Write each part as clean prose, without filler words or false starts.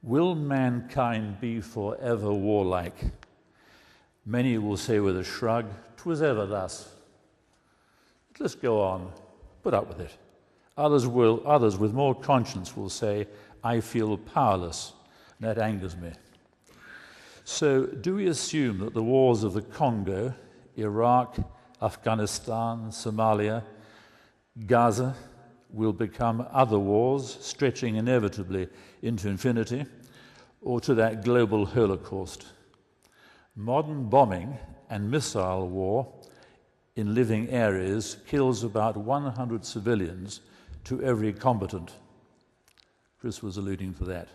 Will mankind be forever warlike? Many will say with a shrug, "'Twas ever thus." Let's go on, put up with it. Others with more conscience will say, "I feel powerless," and that angers me. So do we assume that the wars of the Congo, Iraq, Afghanistan, Somalia, Gaza will become other wars, stretching inevitably into infinity, or to that global holocaust? Modern bombing and missile war in living areas kills about 100 civilians to every combatant. Chris was alluding to that.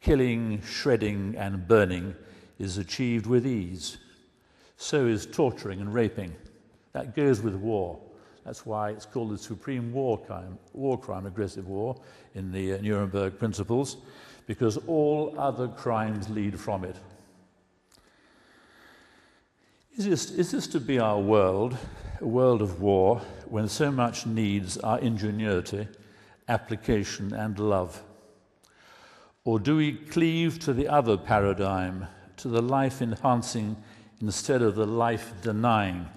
Killing, shredding, and burning is achieved with ease. So is torturing and raping. That goes with war. That's why it's called the supreme war crime, aggressive war, in the Nuremberg Principles, because all other crimes lead from it. Is this to be our world, a world of war, when so much needs our ingenuity, application, and love? Or do we cleave to the other paradigm, to the life-enhancing instead of the life-denying?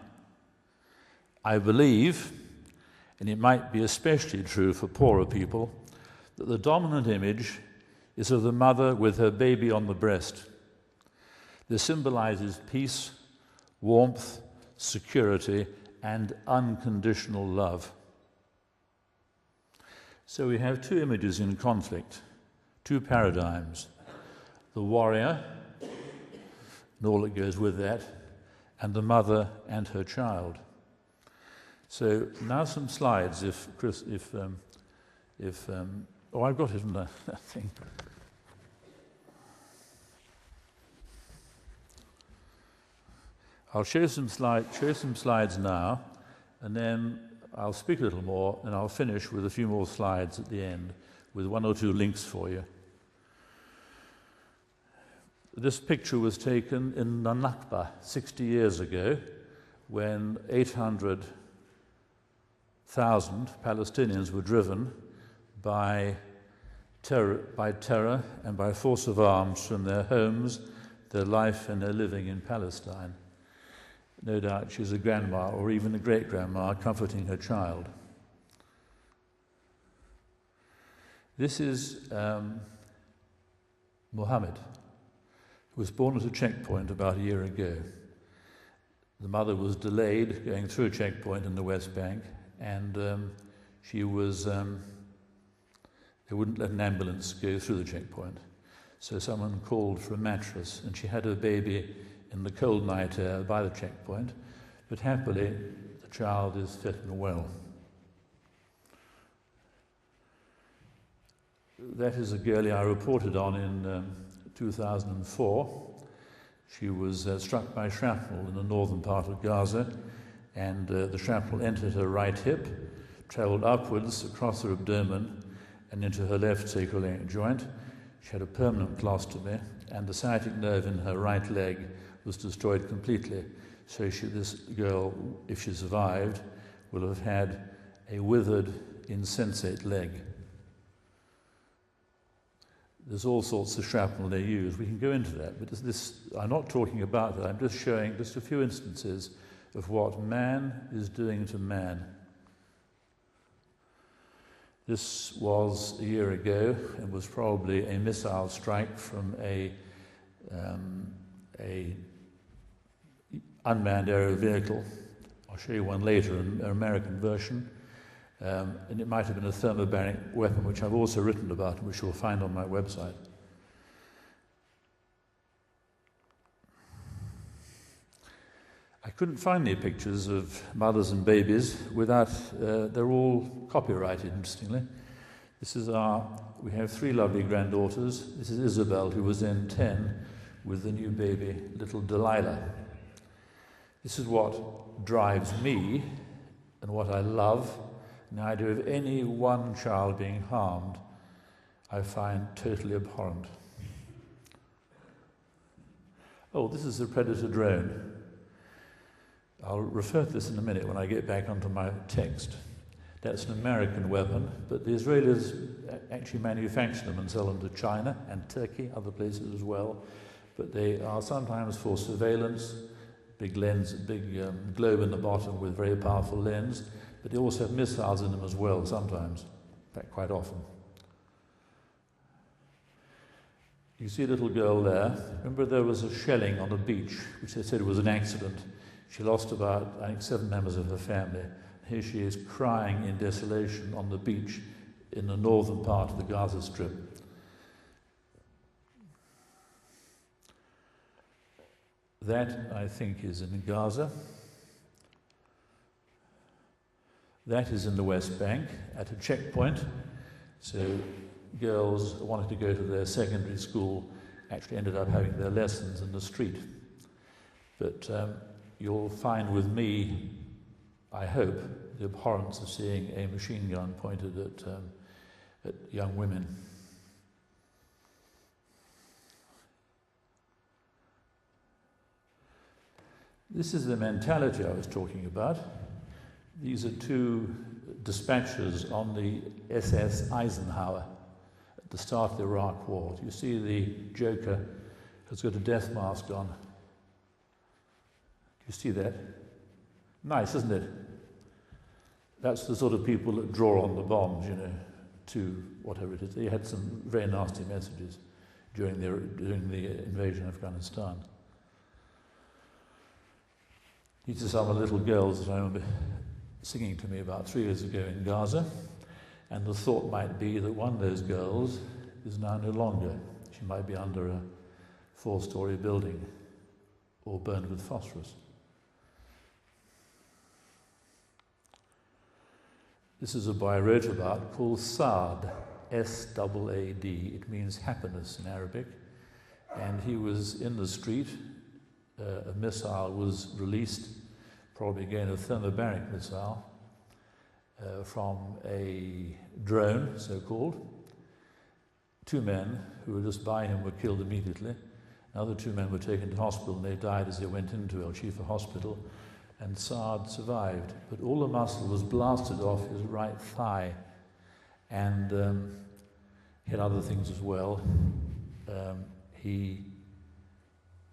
I believe, and it might be especially true for poorer people, that the dominant image is of the mother with her baby on the breast. This symbolizes peace, warmth, security, and unconditional love. So we have two images in conflict, two paradigms: the warrior, and all that goes with that, and the mother and her child. So now some slides, if Chris, oh, I've got it, haven't I? That thing. I'll show some slides now, and then I'll speak a little more, and I'll finish with a few more slides at the end, with one or two links for you. This picture was taken in the Nakba 60 years ago, when 800,000 Palestinians were driven by terror and by force of arms from their homes, their life and their living in Palestine. No doubt she's a grandma or even a great-grandma comforting her child. This is Mohammed, who was born at a checkpoint about a year ago. The mother was delayed going through a checkpoint in the West Bank, and she was, they wouldn't let an ambulance go through the checkpoint. So someone called for a mattress, and she had her baby in the cold night air by the checkpoint, but happily the child is fit and well. That is a girlie I reported on in 2004. She was struck by shrapnel in the northern part of Gaza, and the shrapnel entered her right hip, travelled upwards across her abdomen and into her left sacral joint. She had a permanent colostomy, and the sciatic nerve in her right leg was destroyed completely. So this girl, if she survived, will have had a withered, insensate leg. There's all sorts of shrapnel they use. We can go into that, but I'm not talking about that. I'm just showing just a few instances of what man is doing to man. This was a year ago and was probably a missile strike from a unmanned aerial vehicle. I'll show you one later, an American version. And it might have been a thermobaric weapon, which I've also written about, which you'll find on my website. I couldn't find any pictures of mothers and babies without, they're all copyrighted, interestingly. We have three lovely granddaughters. This is Isabel, who was then 10, with the new baby, little Delilah. This is what drives me and what I love. The idea of any one child being harmed, I find totally abhorrent. Oh, this is a Predator drone. I'll refer to this in a minute when I get back onto my text. That's an American weapon, but the Israelis actually manufacture them and sell them to China and Turkey, other places as well. But they are sometimes for surveillance, big lens, big globe in the bottom with very powerful lens, but they also have missiles in them as well sometimes, in fact quite often. You see a little girl there. Remember there was a shelling on a beach, which they said was an accident. She lost about, I think, 7 members of her family. Here she is crying in desolation on the beach in the northern part of the Gaza Strip. That, I think, is in Gaza. That is in the West Bank at a checkpoint. So girls wanting to go to their secondary school actually ended up having their lessons in the street. But you'll find with me, I hope, the abhorrence of seeing a machine gun pointed at young women. This is the mentality I was talking about. These are 2 dispatchers on the SS Eisenhower at the start of the Iraq War. You see the Joker has got a death mask on. Do you see that? Nice, isn't it? That's the sort of people that draw on the bombs, you know, to whatever it is. They had some very nasty messages during the invasion of Afghanistan. These are some of the little girls that I remember singing to me about 3 years ago in Gaza, and the thought might be that one of those girls is now no longer. She might be under a 4-story building or burned with phosphorus. This is a boy I wrote about called Saad, S-A-A-D. It means happiness in Arabic. And he was in the street. A missile was released, probably again a thermobaric missile, from a drone, so-called. 2 men who were just by him were killed immediately. Another 2 men were taken to hospital and they died as they went into El Shifa Hospital. And Saad survived, but all the muscle was blasted off his right thigh, and he had other things as well. He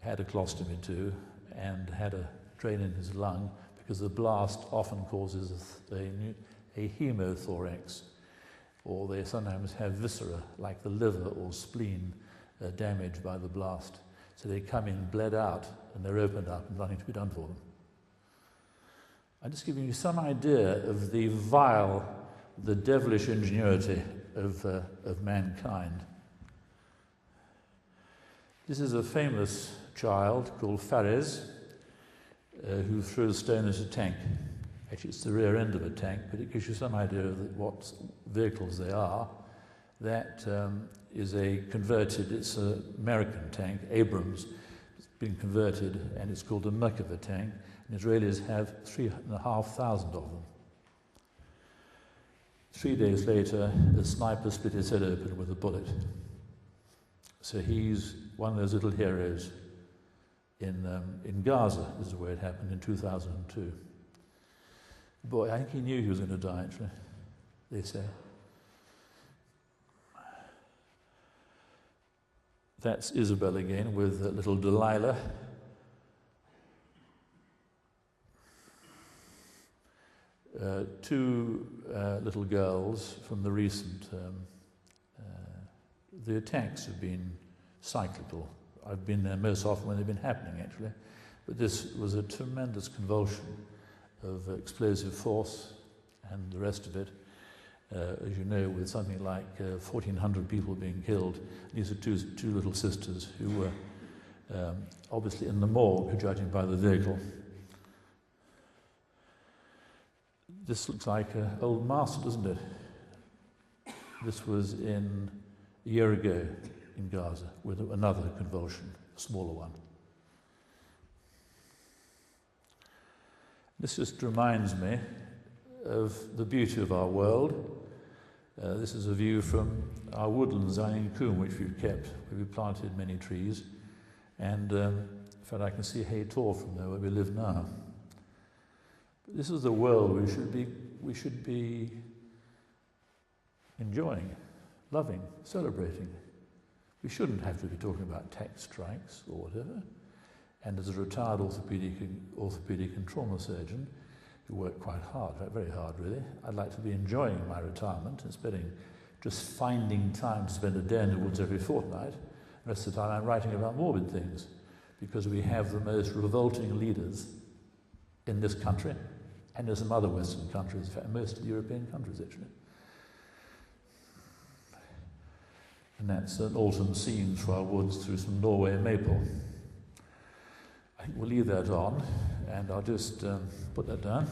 had a colostomy too, and had a drain in his lung, because the blast often causes a hemothorax, or they sometimes have viscera, like the liver or spleen, damaged by the blast. So they come in bled out, and they're opened up, and nothing to be done for them. I'm just giving you some idea of the vile, the devilish ingenuity of mankind. This is a famous child called Fares, who throws stone at a tank. Actually, it's the rear end of a tank, but it gives you some idea of what vehicles they are. That is it's an American tank, Abrams. It's been converted, and it's called a Merkava tank. And Israelis have 3,500 of them. 3 days later, a sniper split his head open with a bullet. So he's one of those little heroes in Gaza. This is where it happened in 2002. Boy, I think he knew he was going to die, actually, they say. That's Isabel again with little Delilah. Two little girls from the recent, the attacks have been cyclical. I've been there most often when they've been happening, actually. But this was a tremendous convulsion of explosive force and the rest of it. As you know, with something like 1,400 people being killed. These are two little sisters who were obviously in the morgue, judging by the vehicle. This looks like an old master, doesn't it? This was a year ago in Gaza with another convulsion, a smaller one. This just reminds me of the beauty of our world. This is a view from our woodlands in Coombe, which we've kept, where we planted many trees. And in fact, I can see Hay Tor from there, where we live now. But this is the world we should be we should be enjoying, loving, celebrating. We shouldn't have to be talking about tax strikes or whatever. And as a retired orthopedic and trauma surgeon, who worked quite hard, very hard really, I'd like to be enjoying my retirement and just finding time to spend a day in the woods every fortnight. The rest of the time I'm writing about morbid things, because we have the most revolting leaders in this country and in some other Western countries, in fact most of the European countries actually. And that's an autumn scene through our woods through some Norway maple. I think we'll leave that on, and I'll just put that down.